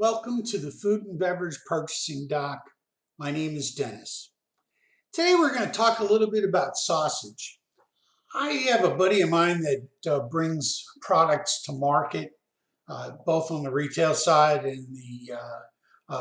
Welcome to the Food and Beverage Purchasing Doc. My name is Dennis. Today we're going to talk a little bit about sausage. I have a buddy of mine that brings products to market, both on the retail side and the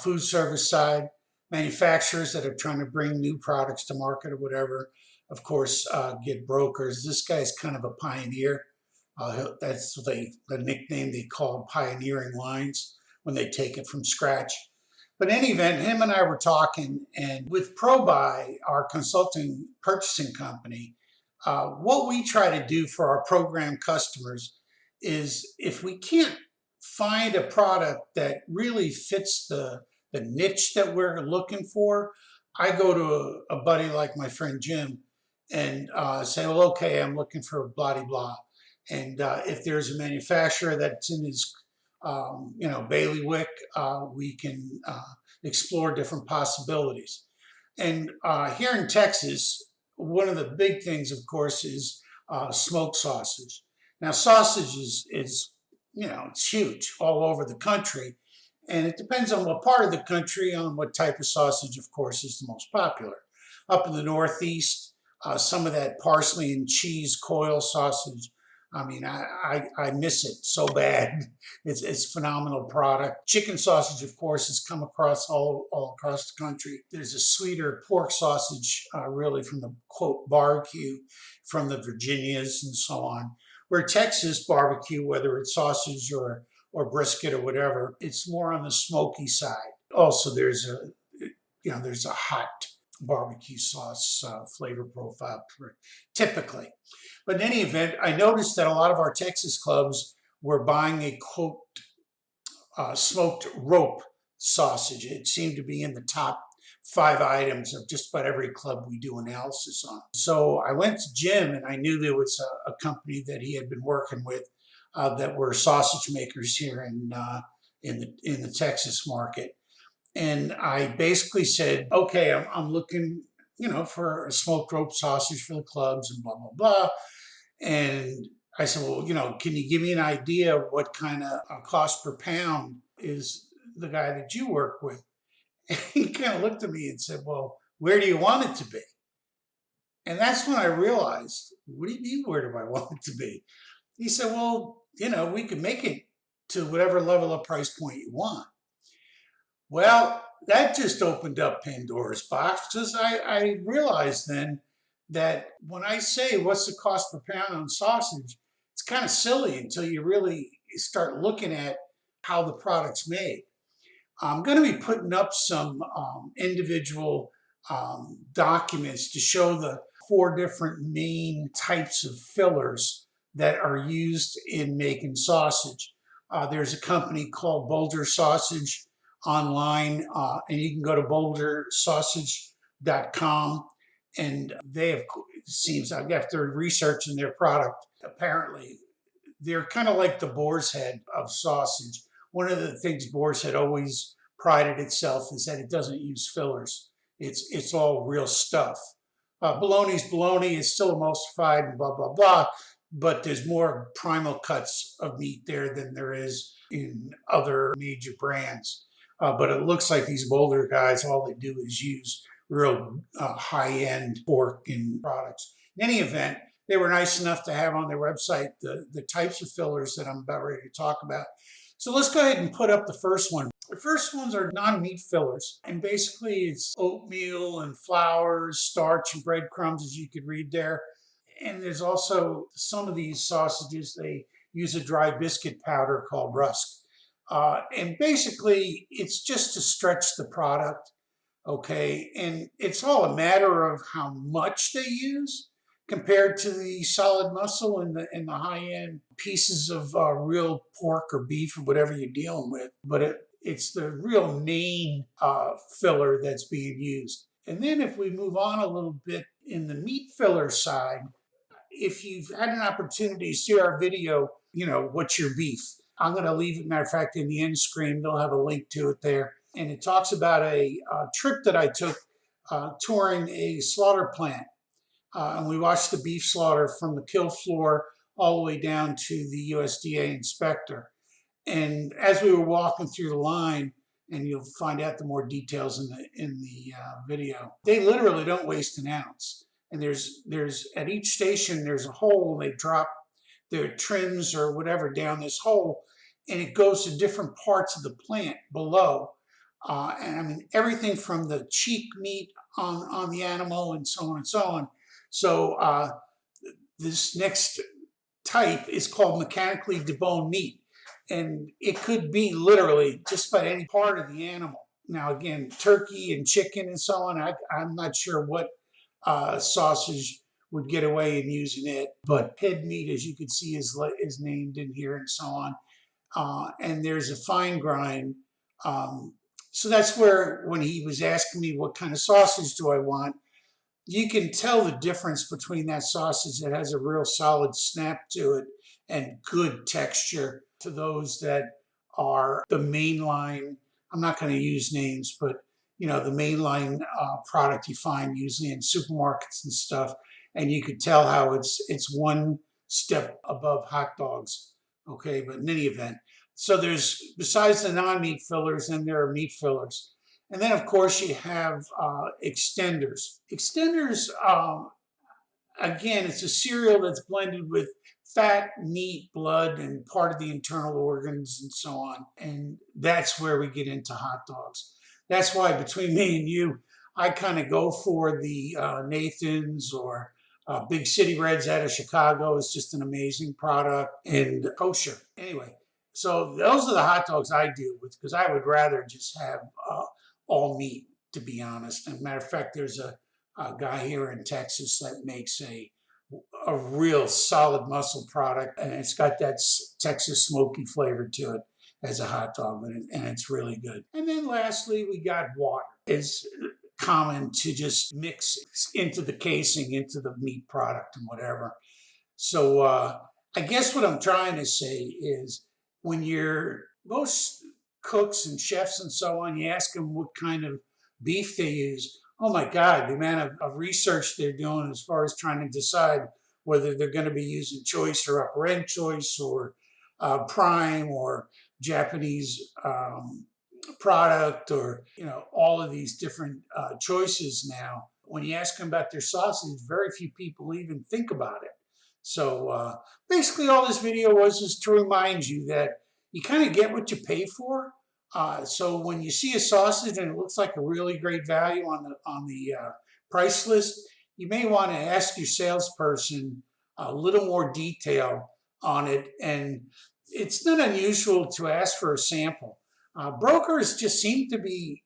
food service side. Manufacturers that are trying to bring new products to market or whatever, of course, get brokers. This guy's kind of a pioneer. That's the nickname they call pioneering lines when they take it from scratch. But in any event, him and I were talking, and with ProBuy, our consulting purchasing company, what we try to do for our program customers is if we can't find a product that really fits the niche that we're looking for, I go to a buddy like my friend Jim and say, well, okay, I'm looking for blah, blah, blah. And if there's a manufacturer that's in his, bailiwick, we can explore different possibilities. And here in Texas, one of the big things, of course, is smoked sausage. Now, sausage is it's huge all over the country. And it depends on what part of the country, on what type of sausage, of course, is the most popular. Up in the Northeast, some of that parsley and cheese coil sausage, I mean, I miss it so bad. It's a phenomenal product. Chicken sausage, of course, has come across all across the country. There's a sweeter pork sausage, really from the, quote, barbecue from the Virginias and so on. Where Texas barbecue, whether it's sausage or brisket or whatever, it's more on the smoky side. Also, there's a hot barbecue sauce flavor profile typically. But in any event, I noticed that a lot of our Texas clubs were buying a, quote, smoked rope sausage. It seemed to be in the top 5 items of just about every club we do analysis on. So I went to Jim, and I knew there was a company that he had been working with that were sausage makers here in the Texas market. And I basically said, okay, I'm looking, for a smoked rope sausage for the clubs and blah, blah, blah. And I said, well, can you give me an idea of what kind of cost per pound is the guy that you work with? And he kind of looked at me and said, well, where do you want it to be? And that's when I realized, what do you mean, where do I want it to be? He said, well, we can make it to whatever level of price point you want. Well, that just opened up Pandora's box, because I realized then that when I say what's the cost per pound on sausage, it's kind of silly until you really start looking at how the product's made. I'm going to be putting up some individual documents to show the 4 different main types of fillers that are used in making sausage. There's a company called Boulder Sausage online, and you can go to bouldersausage.com, and they have, it seems, after researching their product, apparently they're kind of like the boar's head of sausage. One of the things Boar's Head always prided itself is that it doesn't use fillers. It's all real stuff. Bologna's bologna, is still emulsified and blah, blah, blah, but there's more primal cuts of meat there than there is in other major brands. But it looks like these Boulder guys, all they do is use real high-end pork and products. In any event, they were nice enough to have on their website the types of fillers that I'm about ready to talk about. So let's go ahead and put up the first one. The first ones are non-meat fillers. And basically it's oatmeal and flours, starch and breadcrumbs, as you could read there. And there's also some of these sausages, they use a dry biscuit powder called rusk. And basically it's just to stretch the product, okay? And it's all a matter of how much they use compared to the solid muscle and the high-end pieces of real pork or beef or whatever you're dealing with. But it's the real main filler that's being used. And then if we move on a little bit in the meat filler side, if you've had an opportunity to see our video, what's your beef? I'm going to leave it, matter of fact, in the end screen. They'll have a link to it there. And it talks about a trip that I took touring a slaughter plant. And we watched the beef slaughter from the kill floor all the way down to the USDA inspector. And as we were walking through the line, and you'll find out the more details in the video, they literally don't waste an ounce. And there's at each station there's a hole. They drop their trims or whatever down this hole, and it goes to different parts of the plant below. And I mean everything from the cheek meat on the animal and so on and so on. So this next type is called mechanically deboned meat, and it could be literally just about any part of the animal. Now, again, turkey and chicken and so on, I'm not sure what sausage would get away in using it, but pig meat, as you can see, is named in here and so on. And there's a fine grind. So that's where, when he was asking me what kind of sausage do I want, you can tell the difference between that sausage that has a real solid snap to it and good texture to those that are the mainline. I'm not going to use names, but the mainline product you find usually in supermarkets and stuff, and you could tell how it's one step above hot dogs. Okay, but in any event, so there's, besides the non-meat fillers, then there are meat fillers. And then, of course, you have extenders. Extenders, again, it's a cereal that's blended with fat, meat, blood, and part of the internal organs and so on. And that's where we get into hot dogs. That's why between me and you, I kind of go for the Nathan's or Big City Reds out of Chicago. It's just an amazing product, and kosher. Anyway, so those are the hot dogs I deal with, because I would rather just have all meat, to be honest. As a matter of fact, there's a guy here in Texas that makes a real solid muscle product, and it's got that Texas smoky flavor to it as a hot dog, and it's really good. And then lastly, we got water. It's common to just mix into the casing, into the meat product and whatever. So I guess what I'm trying to say is, when most cooks and chefs and so on, you ask them what kind of beef they use. Oh my God, the amount of research they're doing as far as trying to decide whether they're going to be using choice or upper end choice or prime or Japanese product, or all of these different choices now. When you ask them about their sausage, very few people even think about it. So basically all this video was is to remind you that you kind of get what you pay for. So when you see a sausage and it looks like a really great value on the price list, you may want to ask your salesperson a little more detail on it. And it's not unusual to ask for a sample. Brokers just seem to be,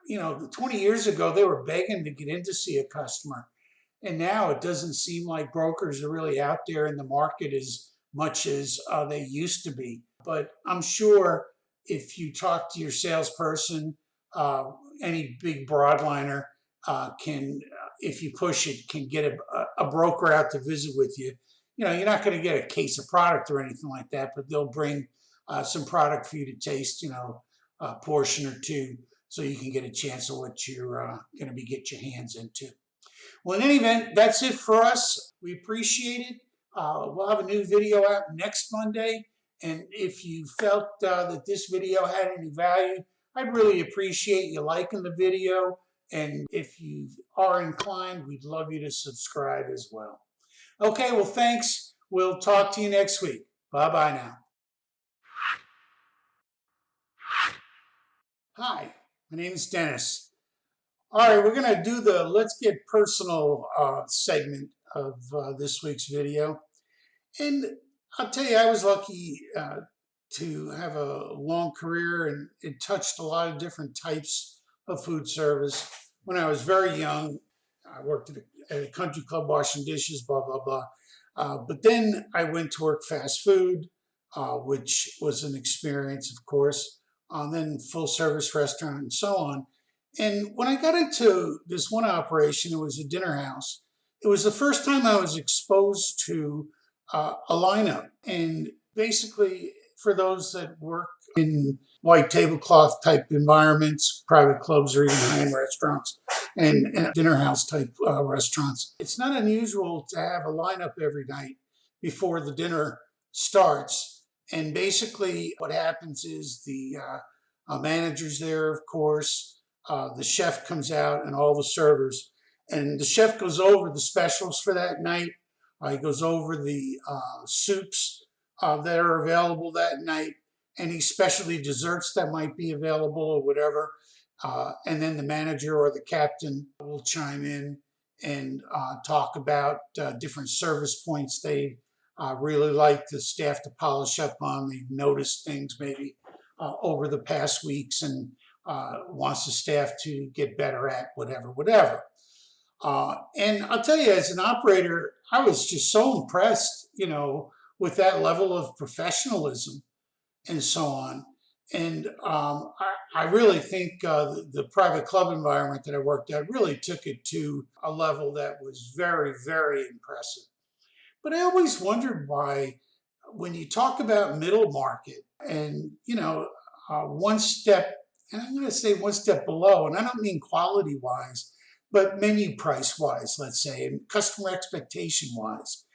20 years ago, they were begging to get in to see a customer. And now it doesn't seem like brokers are really out there in the market as much as they used to be. But I'm sure if you talk to your salesperson, any big broadliner can, if you push it, can get a broker out to visit with you. You're not going to get a case of product or anything like that, but they'll bring some product for you to taste, a portion or two, so you can get a chance of what you're going to get your hands into. Well, in any event, that's it for us. We appreciate it. We'll have a new video out next Monday. And if you felt that this video had any value, I'd really appreciate you liking the video. And if you are inclined, we'd love you to subscribe as well. Okay, well, thanks. We'll talk to you next week. Bye-bye now. Hi, my name is Dennis. All right, we're going to do the Let's Get Personal segment of this week's video. And I'll tell you, I was lucky to have a long career, and it touched a lot of different types of food service. When I was very young, I worked at a country club washing dishes, blah, blah, blah. But then I went to work fast food, which was an experience, of course, then full service restaurant and so on. And when I got into this one operation, it was a dinner house. It was the first time I was exposed to a lineup. And basically, for those that work in white tablecloth type environments, private clubs, or even high-end restaurants and dinner house type restaurants, it's not unusual to have a lineup every night before the dinner starts. And basically what happens is the manager's there, of course, the chef comes out and all the servers, and the chef goes over the specials for that night. He goes over the soups that are available that night, any specialty desserts that might be available or whatever. And then the manager or the captain will chime in and talk about different service points they really like the staff to polish up on. They've noticed things maybe over the past weeks and wants the staff to get better at whatever. And I'll tell you, as an operator, I was just so impressed, with that level of professionalism and so on. And I really think the private club environment that I worked at really took it to a level that was very, very impressive. But I always wondered why, when you talk about middle market and, one step, and I'm going to say one step below, and I don't mean quality wise, but menu price wise, let's say, and customer expectation wise,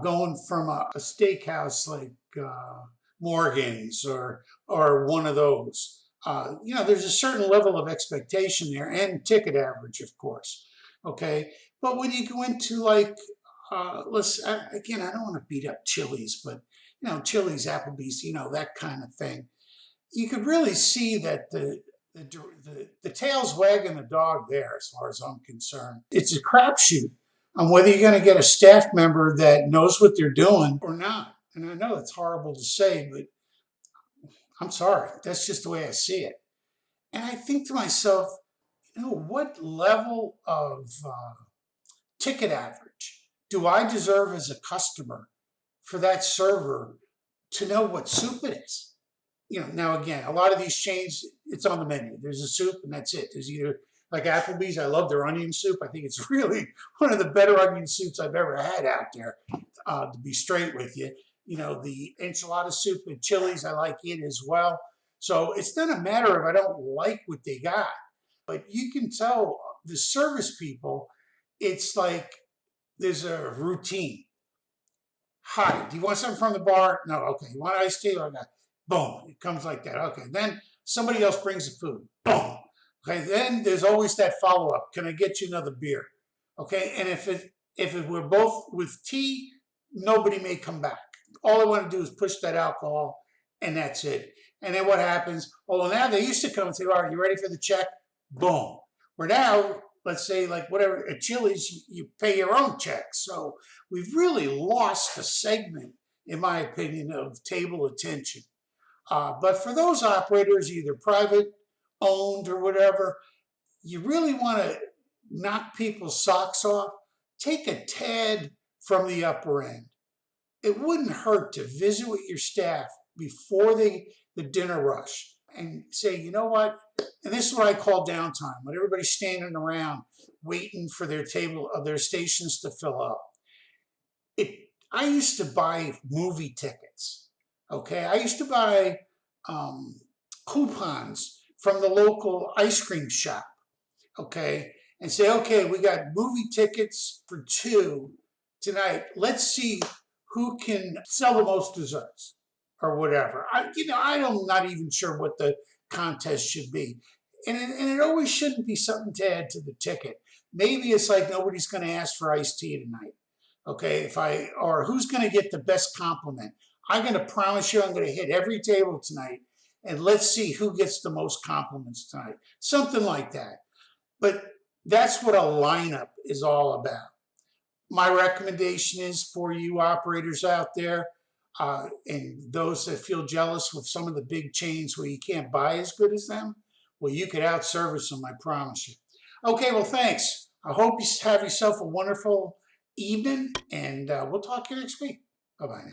going from a steakhouse like Morgan's or one of those, there's a certain level of expectation there and ticket average, of course. Okay. But when you go into like, again, I don't want to beat up Chili's, but Chili's, Applebee's, that kind of thing. You could really see that the tail's wagging the dog there, as far as I'm concerned. It's a crapshoot on whether you're going to get a staff member that knows what they're doing or not. And I know it's horrible to say, but I'm sorry. That's just the way I see it. And I think to myself, what level of ticket average do I deserve as a customer for that server to know what soup it is? Now again, a lot of these chains, it's on the menu. There's a soup and that's it. There's either, like Applebee's, I love their onion soup. I think it's really one of the better onion soups I've ever had out there, to be straight with you. The enchilada soup at Chili's, I like it as well. So it's not a matter of I don't like what they got, but you can tell the service people, it's like there's a routine. Hi, do you want something from the bar? No, okay. You want iced tea? Okay. Boom, it comes like that. Okay, then somebody else brings the food. Boom. Okay, then there's always that follow-up. Can I get you another beer? Okay, and if it were both with tea, nobody may come back. All I want to do is push that alcohol, and that's it. And then what happens? Oh, well, now they used to come and say, all right, you ready for the check? Boom. We're now, let's say, like whatever, at Chili's, you pay your own check. So we've really lost a segment, in my opinion, of table attention. But for those operators, either private, owned, or whatever, you really want to knock people's socks off. Take a tad from the upper end. It wouldn't hurt to visit with your staff before the dinner rush and say, you know what? And this is what I call downtime, when everybody's standing around waiting for their table of their stations to fill up. I used to buy movie tickets. Okay, I used to buy coupons from the local ice cream shop. Okay, and say, okay, we got movie tickets for 2 tonight. Let's see who can sell the most desserts or whatever. I'm not even sure what the contest should be. And it always shouldn't be something to add to the ticket. Maybe it's like nobody's going to ask for iced tea tonight. Okay, or who's going to get the best compliment? I'm going to promise you I'm going to hit every table tonight, and let's see who gets the most compliments tonight. Something like that. But that's what a lineup is all about. My recommendation is for you operators out there, and those that feel jealous with some of the big chains where you can't buy as good as them, well, you could out-service them, I promise you. Okay, well, thanks. I hope you have yourself a wonderful evening, and we'll talk to you next week. Bye-bye now.